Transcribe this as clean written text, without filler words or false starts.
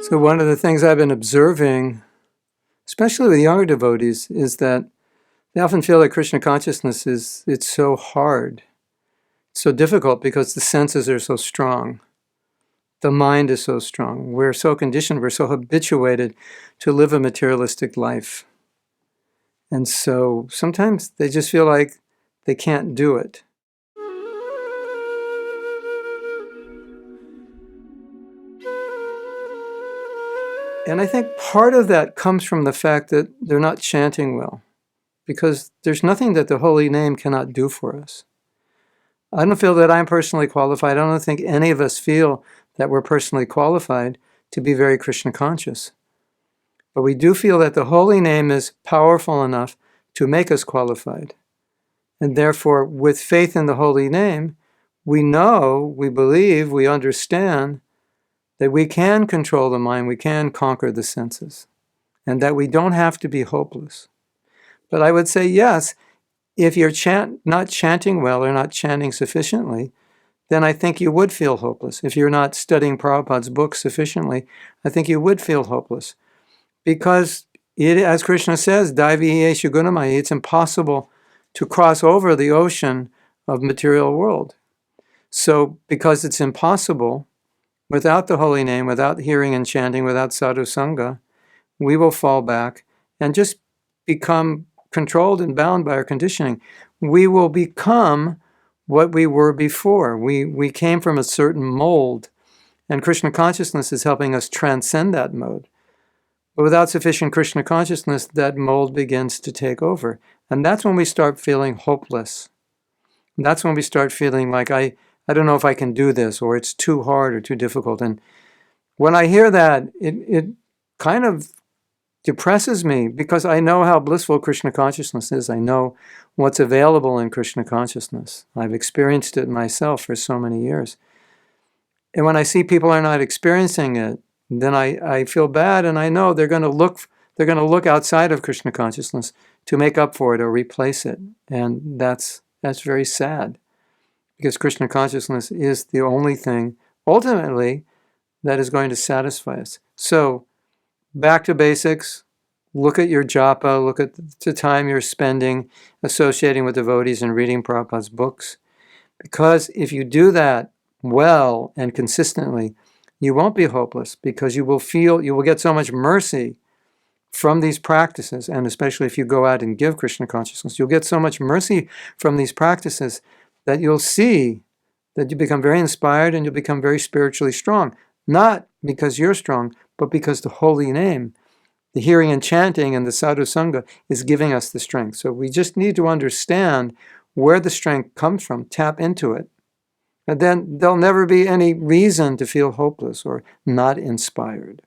So one of the things I've been observing, especially with younger devotees, is that they often feel that Krishna consciousness it's so hard, so difficult because the senses are so strong. The mind is so strong. We're so conditioned, we're so habituated to live a materialistic life. And so sometimes they just feel like they can't do it. And I think part of that comes from the fact that they're not chanting well, because there's nothing that the holy name cannot do for us. I don't feel that I'm personally qualified. I don't think any of us feel that we're personally qualified to be very Krishna conscious. But we do feel that the holy name is powerful enough to make us qualified. And therefore, with faith in the holy name, we know, we believe, we understand that we can control the mind, we can conquer the senses, and that we don't have to be hopeless. But I would say, yes, if you're not chanting well or not chanting sufficiently, then I think you would feel hopeless. If you're not studying Prabhupada's books sufficiently, I think you would feel hopeless. Because, as Krishna says, Daivi Eshu Gunamaya, it's impossible to cross over the ocean of material world. So, because it's impossible, without the holy name, without hearing and chanting, without sadhu sangha, we will fall back and just become controlled and bound by our conditioning. We will become what we were before. We came from a certain mold, and Krishna consciousness is helping us transcend that mode. But without sufficient Krishna consciousness, that mold begins to take over. And that's when we start feeling hopeless. And that's when we start feeling like, I don't know if I can do this, or it's too hard or too difficult. And when I hear that, it kind of depresses me, because I know how blissful Krishna consciousness is. I know what's available in Krishna consciousness. I've experienced it myself for so many years. And when I see people are not experiencing it, then I feel bad, and I know they're going to look outside of Krishna consciousness to make up for it or replace it. And that's very sad, because Krishna consciousness is the only thing, ultimately, that is going to satisfy us. So, back to basics. Look at your japa, look at the time you're spending associating with devotees and reading Prabhupada's books. Because if you do that well and consistently, you won't be hopeless, because you will get so much mercy from these practices, and especially if you go out and give Krishna consciousness, you'll get so much mercy from these practices that you'll see that you become very inspired and you'll become very spiritually strong. Not because you're strong, but because the holy name, the hearing and chanting and the sadhu sangha is giving us the strength. So we just need to understand where the strength comes from, tap into it. And then there'll never be any reason to feel hopeless or not inspired.